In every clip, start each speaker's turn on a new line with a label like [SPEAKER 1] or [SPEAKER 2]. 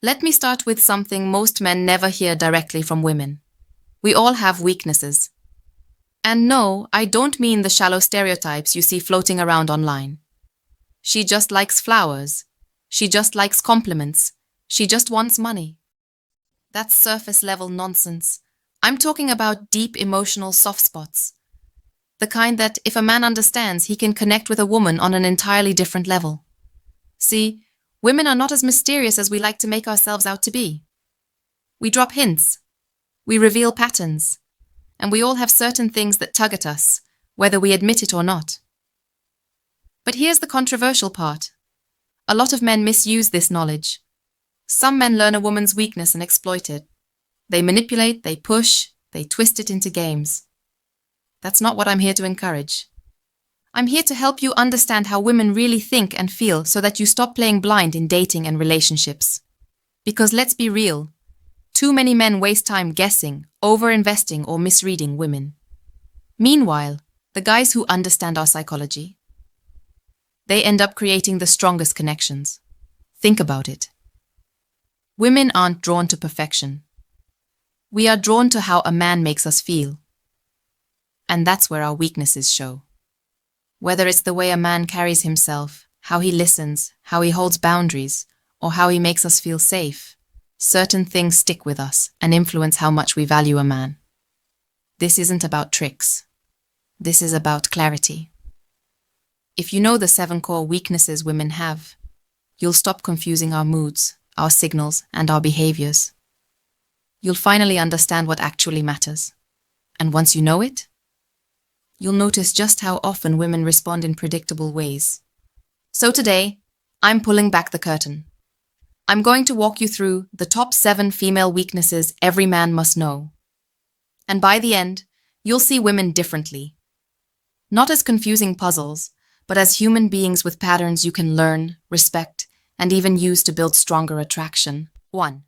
[SPEAKER 1] Let me start with something most men never hear directly from women. We all have weaknesses. And no, I don't mean the shallow stereotypes you see floating around online. She just likes flowers. She just likes compliments. She just wants money. That's surface level nonsense. I'm talking about deep emotional soft spots. The kind that, if a man understands, he can connect with a woman on an entirely different level. See, women are not as mysterious as we like to make ourselves out to be. We drop hints. We reveal patterns. And we all have certain things that tug at us, whether we admit it or not. But here's the controversial part. A lot of men misuse this knowledge. Some men learn a woman's weakness and exploit it. They manipulate, they push, they twist it into games. That's not what I'm here to encourage. I'm here to help you understand how women really think and feel so that you stop playing blind in dating and relationships. Because let's be real, too many men waste time guessing, over-investing, or misreading women. Meanwhile, the guys who understand our psychology, they end up creating the strongest connections. Think about it. Women aren't drawn to perfection. We are drawn to how a man makes us feel. And that's where our weaknesses show. Whether it's the way a man carries himself, how he listens, how he holds boundaries, or how he makes us feel safe, certain things stick with us and influence how much we value a man. This isn't about tricks. This is about clarity. If you know the 7 core weaknesses women have, you'll stop confusing our moods, our signals, and our behaviors. You'll finally understand what actually matters. And once you know it, you'll notice just how often women respond in predictable ways. So today, I'm pulling back the curtain. I'm going to walk you through the top 7 female weaknesses every man must know. And by the end, you'll see women differently. Not as confusing puzzles, but as human beings with patterns you can learn, respect, and even use to build stronger attraction. 1.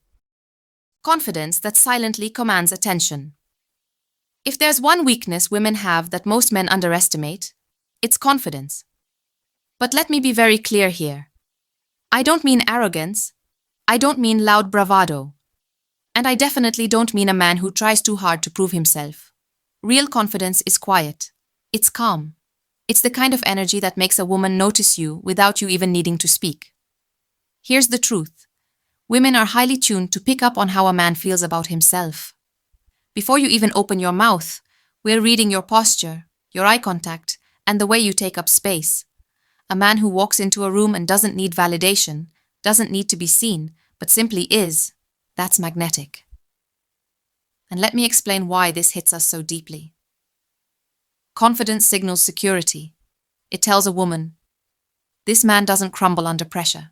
[SPEAKER 1] Confidence that silently commands attention. If there's one weakness women have that most men underestimate, it's confidence. But let me be very clear here. I don't mean arrogance. I don't mean loud bravado. And I definitely don't mean a man who tries too hard to prove himself. Real confidence is quiet. It's calm. It's the kind of energy that makes a woman notice you without you even needing to speak. Here's the truth. Women are highly tuned to pick up on how a man feels about himself. Before you even open your mouth, we're reading your posture, your eye contact, and the way you take up space. A man who walks into a room and doesn't need validation, doesn't need to be seen, but simply is, that's magnetic. And let me explain why this hits us so deeply. Confidence signals security. It tells a woman, this man doesn't crumble under pressure.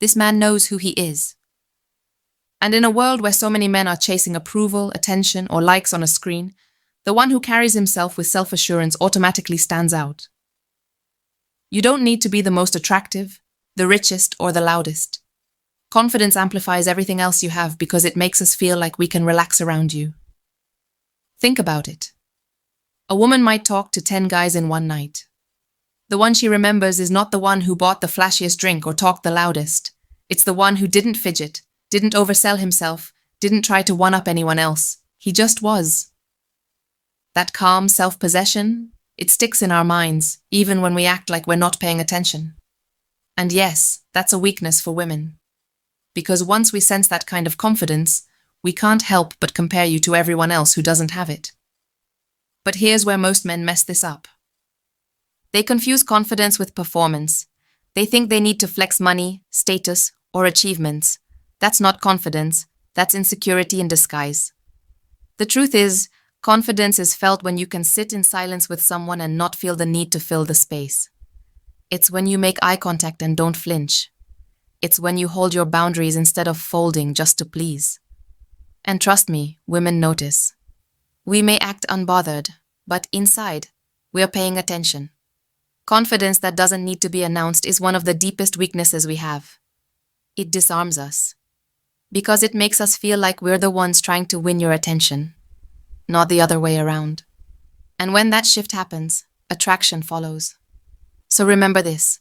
[SPEAKER 1] This man knows who he is. And in a world where so many men are chasing approval, attention, or likes on a screen, the one who carries himself with self-assurance automatically stands out. You don't need to be the most attractive, the richest, or the loudest. Confidence amplifies everything else you have because it makes us feel like we can relax around you. Think about it. A woman might talk to 10 guys in one night. The one she remembers is not the one who bought the flashiest drink or talked the loudest. It's the one who didn't fidget, didn't oversell himself, didn't try to one-up anyone else. He just was. That calm self-possession, it sticks in our minds, even when we act like we're not paying attention. And yes, that's a weakness for women. Because once we sense that kind of confidence, we can't help but compare you to everyone else who doesn't have it. But here's where most men mess this up. They confuse confidence with performance. They think they need to flex money, status, or achievements. That's not confidence, that's insecurity in disguise. The truth is, confidence is felt when you can sit in silence with someone and not feel the need to fill the space. It's when you make eye contact and don't flinch. It's when you hold your boundaries instead of folding just to please. And trust me, women notice. We may act unbothered, but inside, we're paying attention. Confidence that doesn't need to be announced is one of the deepest weaknesses we have. It disarms us. Because it makes us feel like we're the ones trying to win your attention, not the other way around. And when that shift happens, attraction follows. So remember this.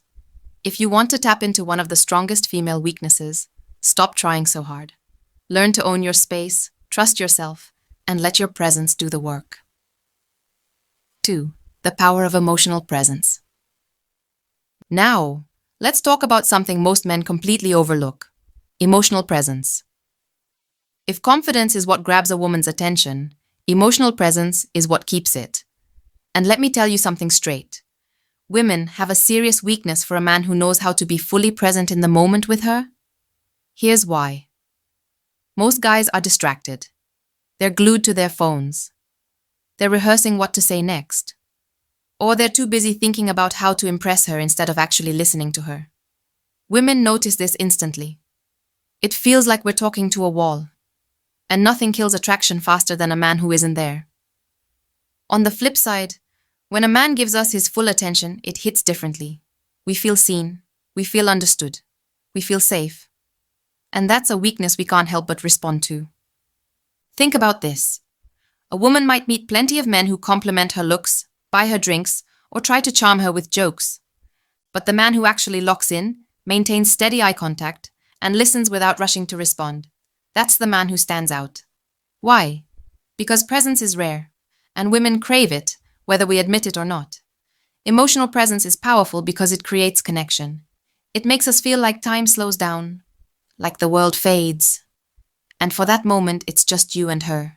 [SPEAKER 1] If you want to tap into one of the strongest female weaknesses, Stop trying so hard. Learn to own your space, trust yourself, and let your presence do the work. 2. The power of emotional presence. Now, let's talk about something most men completely overlook: emotional presence. If confidence is what grabs a woman's attention, emotional presence is what keeps it. And let me tell you something straight. Women have a serious weakness for a man who knows how to be fully present in the moment with her. Here's why. Most guys are distracted. They're glued to their phones. They're rehearsing what to say next. Or they're too busy thinking about how to impress her instead of actually listening to her. Women notice this instantly. It feels like we're talking to a wall. And nothing kills attraction faster than a man who isn't there. On the flip side, when a man gives us his full attention, it hits differently. We feel seen. We feel understood. We feel safe. And that's a weakness we can't help but respond to. Think about this. A woman might meet plenty of men who compliment her looks, buy her drinks, or try to charm her with jokes. But the man who actually locks in, maintains steady eye contact, and listens without rushing to respond, that's the man who stands out. Why? Because presence is rare, and women crave it, whether we admit it or not. Emotional presence is powerful because it creates connection. It makes us feel like time slows down, like the world fades. And for that moment, it's just you and her.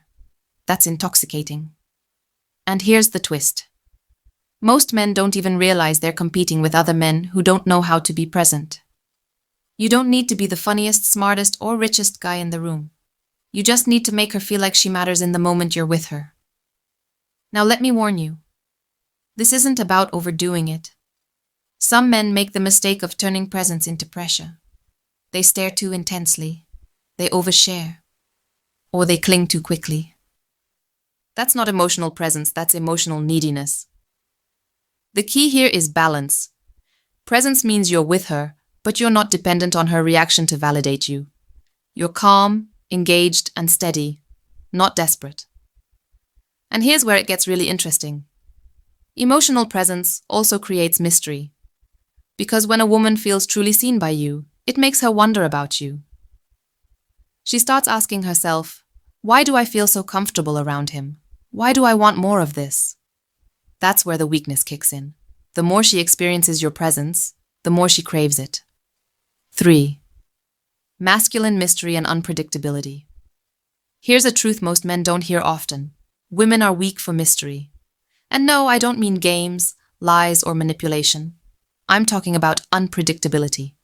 [SPEAKER 1] That's intoxicating. And here's the twist. Most men don't even realize they're competing with other men who don't know how to be present. You don't need to be the funniest, smartest, or richest guy in the room. You just need to make her feel like she matters in the moment you're with her. Now let me warn you. This isn't about overdoing it. Some men make the mistake of turning presence into pressure. They stare too intensely. They overshare. Or they cling too quickly. That's not emotional presence, that's emotional neediness. The key here is balance. Presence means you're with her, but you're not dependent on her reaction to validate you. You're calm, engaged, and steady, not desperate. And here's where it gets really interesting. Emotional presence also creates mystery. Because when a woman feels truly seen by you, it makes her wonder about you. She starts asking herself, why do I feel so comfortable around him? Why do I want more of this? That's where the weakness kicks in. The more she experiences your presence, the more she craves it. 3. Masculine mystery and unpredictability. Here's a truth most men don't hear often. Women are weak for mystery. And no, I don't mean games, lies, or manipulation. I'm talking about unpredictability.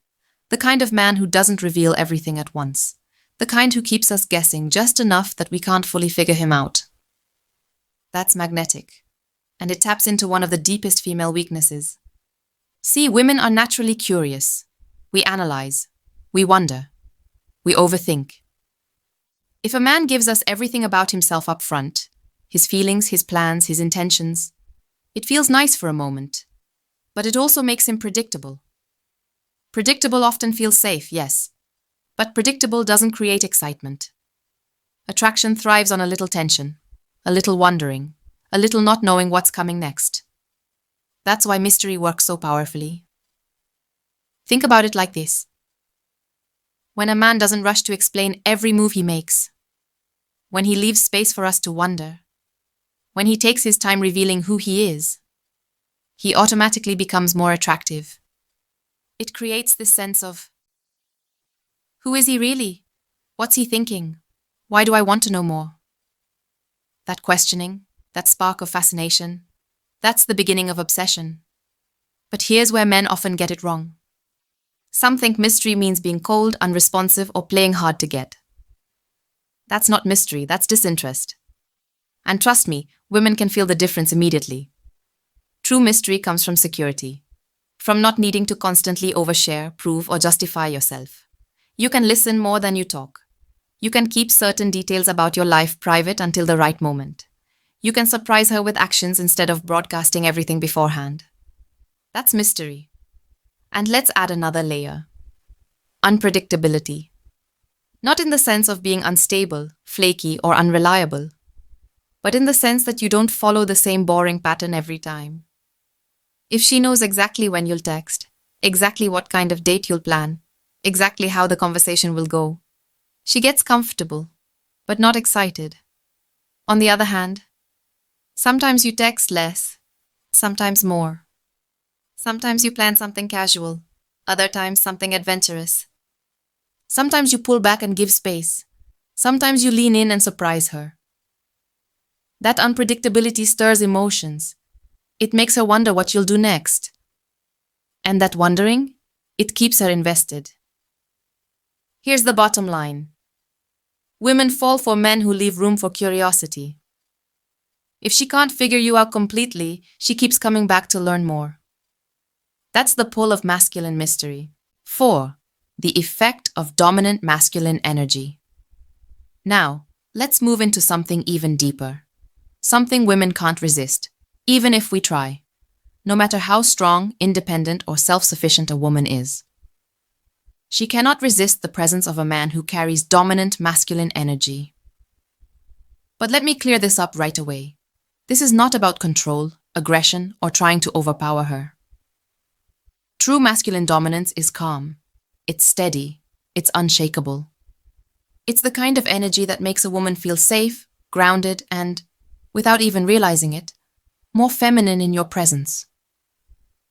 [SPEAKER 1] The kind of man who doesn't reveal everything at once. The kind who keeps us guessing just enough that we can't fully figure him out. That's magnetic. And it taps into one of the deepest female weaknesses. See, women are naturally curious. We analyze. We wonder. We overthink. If a man gives us everything about himself up front, his feelings, his plans, his intentions, it feels nice for a moment. But it also makes him predictable. Predictable often feels safe, yes. But predictable doesn't create excitement. Attraction thrives on a little tension, a little wondering, a little not knowing what's coming next. That's why mystery works so powerfully. Think about it like this. When a man doesn't rush to explain every move he makes, when he leaves space for us to wonder, when he takes his time revealing who he is, he automatically becomes more attractive. It creates this sense of, who is he really? What's he thinking? Why do I want to know more? That questioning, that spark of fascination, that's the beginning of obsession. But here's where men often get it wrong. Some think mystery means being cold, unresponsive, or playing hard to get. That's not mystery, that's disinterest. And trust me, women can feel the difference immediately. True mystery comes from security, from not needing to constantly overshare, prove, or justify yourself. You can listen more than you talk. You can keep certain details about your life private until the right moment. You can surprise her with actions instead of broadcasting everything beforehand. That's mystery. And let's add another layer. Unpredictability. Not in the sense of being unstable, flaky, or unreliable, but in the sense that you don't follow the same boring pattern every time. If she knows exactly when you'll text, exactly what kind of date you'll plan, exactly how the conversation will go. She gets comfortable, but not excited. On the other hand, sometimes you text less, sometimes more. Sometimes you plan something casual, other times something adventurous. Sometimes you pull back and give space. Sometimes you lean in and surprise her. That unpredictability stirs emotions. It makes her wonder what you'll do next. And that wondering, it keeps her invested. Here's the bottom line. Women fall for men who leave room for curiosity. If she can't figure you out completely, she keeps coming back to learn more. That's the pull of masculine mystery. 4. The effect of dominant masculine energy. Now, let's move into something even deeper. Something women can't resist, even if we try, no matter how strong, independent, or self-sufficient a woman is. She cannot resist the presence of a man who carries dominant masculine energy. But let me clear this up right away. This is not about control, aggression, or trying to overpower her. True masculine dominance is calm. It's steady. It's unshakable. It's the kind of energy that makes a woman feel safe, grounded, and, without even realizing it, more feminine in your presence.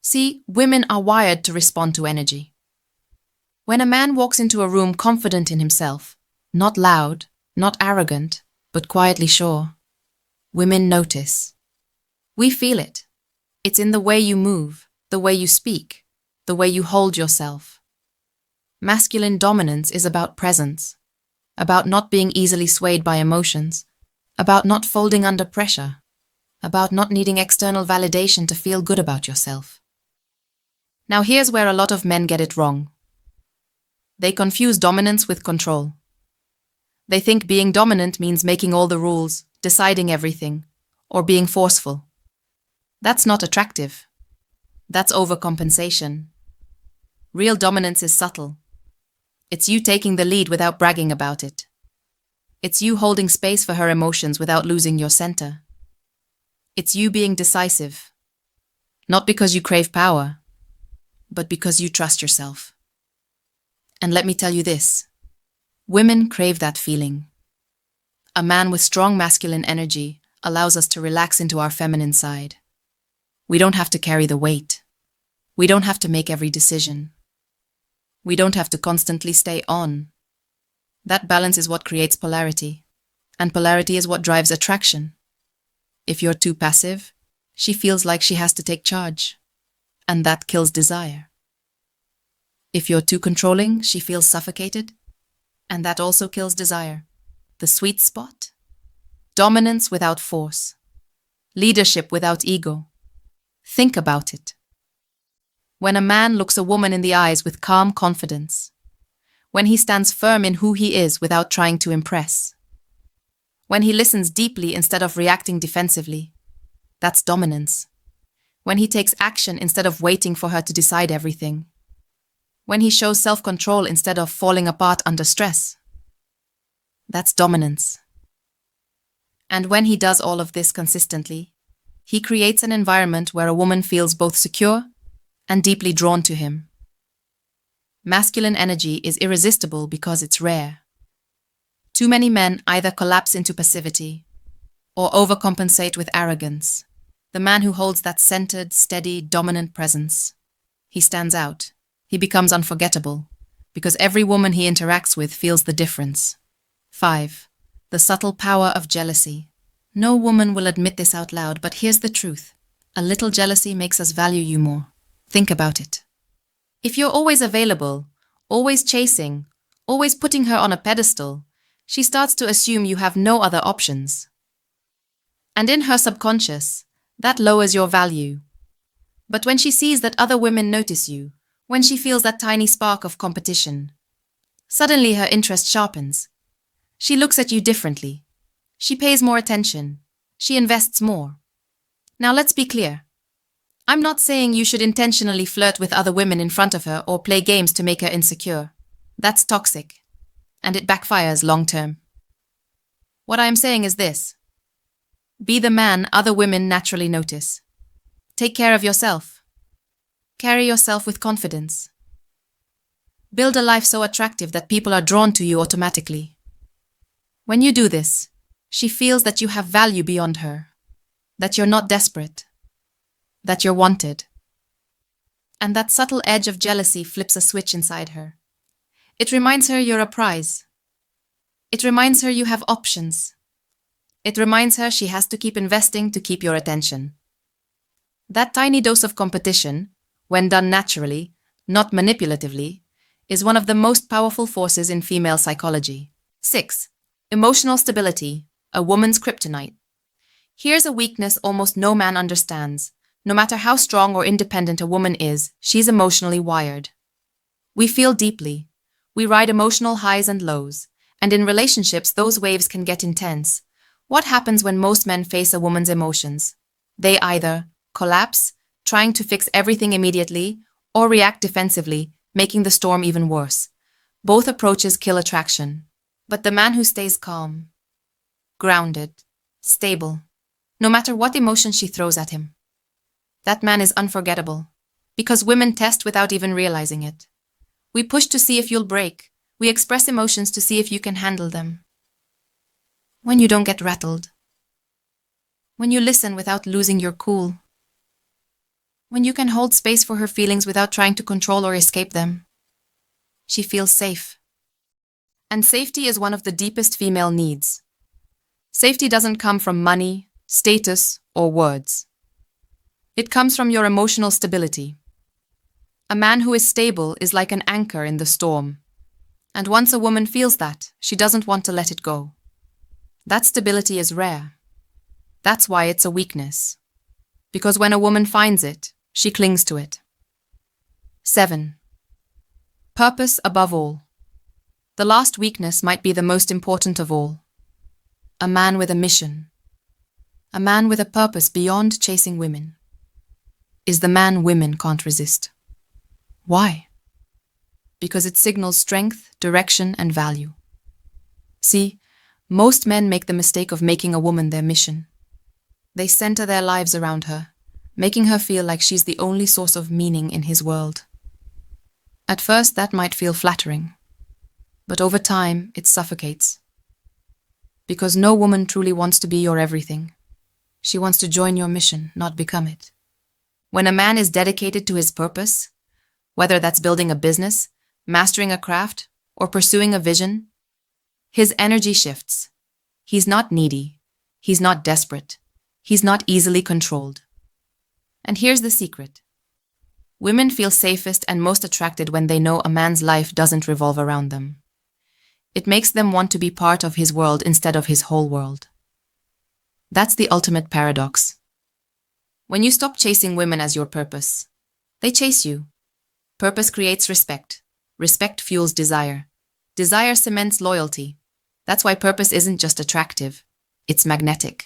[SPEAKER 1] See, women are wired to respond to energy. When a man walks into a room confident in himself, not loud, not arrogant, but quietly sure, women notice. We feel it. It's in the way you move, the way you speak, the way you hold yourself. Masculine dominance is about presence, about not being easily swayed by emotions, about not folding under pressure, about not needing external validation to feel good about yourself. Now here's where a lot of men get it wrong. They confuse dominance with control. They think being dominant means making all the rules, deciding everything, or being forceful. That's not attractive. That's overcompensation. Real dominance is subtle. It's you taking the lead without bragging about it. It's you holding space for her emotions without losing your center. It's you being decisive. Not because you crave power, but because you trust yourself. And let me tell you this. Women crave that feeling. A man with strong masculine energy allows us to relax into our feminine side. We don't have to carry the weight. We don't have to make every decision. We don't have to constantly stay on. That balance is what creates polarity. And polarity is what drives attraction. If you're too passive, she feels like she has to take charge. And that kills desire. If you're too controlling, she feels suffocated. And that also kills desire. The sweet spot? Dominance without force. Leadership without ego. Think about it. When a man looks a woman in the eyes with calm confidence. When he stands firm in who he is without trying to impress. When he listens deeply instead of reacting defensively. That's dominance. When he takes action instead of waiting for her to decide everything. When he shows self-control instead of falling apart under stress. That's dominance. And when he does all of this consistently, he creates an environment where a woman feels both secure and deeply drawn to him. Masculine energy is irresistible because it's rare. Too many men either collapse into passivity or overcompensate with arrogance. The man who holds that centered, steady, dominant presence. He stands out. He becomes unforgettable because every woman he interacts with feels the difference. 5. The subtle power of jealousy. No woman will admit this out loud, but here's the truth. A little jealousy makes us value you more. Think about it. If you're always available, always chasing, always putting her on a pedestal, she starts to assume you have no other options. And in her subconscious, that lowers your value. But when she sees that other women notice you, when she feels that tiny spark of competition, suddenly her interest sharpens. She looks at you differently. She pays more attention. She invests more. Now let's be clear. I'm not saying you should intentionally flirt with other women in front of her or play games to make her insecure. That's toxic, and it backfires long term. What I am saying is this. Be the man other women naturally notice. Take care of yourself. Carry yourself with confidence. Build a life so attractive that people are drawn to you automatically. When you do this, she feels that you have value beyond her, that you're not desperate, that you're wanted. And that subtle edge of jealousy flips a switch inside her. It reminds her you're a prize. It reminds her you have options. It reminds her she has to keep investing to keep your attention. That tiny dose of competition, when done naturally, not manipulatively, is one of the most powerful forces in female psychology. 6. Emotional stability, a woman's kryptonite. Here's a weakness almost no man understands. No matter how strong or independent a woman is, she's emotionally wired. We feel deeply. We ride emotional highs and lows, and in relationships those waves can get intense. What happens when most men face a woman's emotions? They either collapse, trying to fix everything immediately, or react defensively, making the storm even worse. Both approaches kill attraction. But the man who stays calm, grounded, stable, no matter what emotion she throws at him, that man is unforgettable. Because women test without even realizing it. We push to see if you'll break. We express emotions to see if you can handle them. When you don't get rattled. When you listen without losing your cool. When you can hold space for her feelings without trying to control or escape them. She feels safe. And safety is one of the deepest female needs. Safety doesn't come from money, status, or words. It comes from your emotional stability. A man who is stable is like an anchor in the storm. And once a woman feels that, she doesn't want to let it go. That stability is rare. That's why it's a weakness. Because when a woman finds it, she clings to it. 7. Purpose above all. The last weakness might be the most important of all. A man with a mission. A man with a purpose beyond chasing women. Is the man women can't resist. Why? Because it signals strength, direction, and value. See, most men make the mistake of making a woman their mission. They center their lives around her, making her feel like she's the only source of meaning in his world. At first, that might feel flattering, but over time, it suffocates. Because no woman truly wants to be your everything. She wants to join your mission, not become it. When a man is dedicated to his purpose, whether that's building a business, mastering a craft, or pursuing a vision, his energy shifts. He's not needy. He's not desperate. He's not easily controlled. And here's the secret. Women feel safest and most attracted when they know a man's life doesn't revolve around them. It makes them want to be part of his world instead of his whole world. That's the ultimate paradox. When you stop chasing women as your purpose, they chase you. Purpose creates respect. Respect fuels desire. Desire cements loyalty. That's why purpose isn't just attractive, it's magnetic.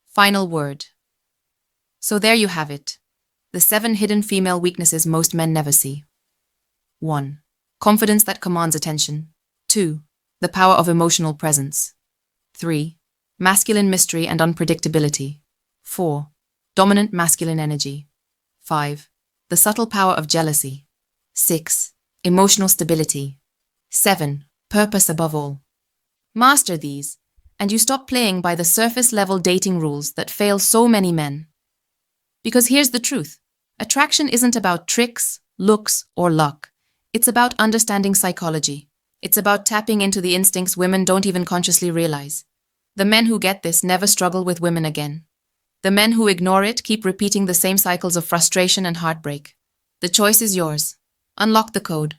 [SPEAKER 1] Final word. So there you have it. The 7 hidden female weaknesses most men never see. 1. Confidence that commands attention. 2. The power of emotional presence. 3. Masculine mystery and unpredictability. 4. Dominant masculine energy. 5. The subtle power of jealousy. 6. Emotional stability. 7. Purpose above all. Master these, and you stop playing by the surface-level dating rules that fail so many men. Because here's the truth. Attraction isn't about tricks, looks, or luck. It's about understanding psychology. It's about tapping into the instincts women don't even consciously realize. The men who get this never struggle with women again. The men who ignore it keep repeating the same cycles of frustration and heartbreak. The choice is yours. Unlock the code,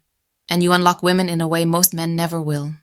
[SPEAKER 1] and you unlock women in a way most men never will.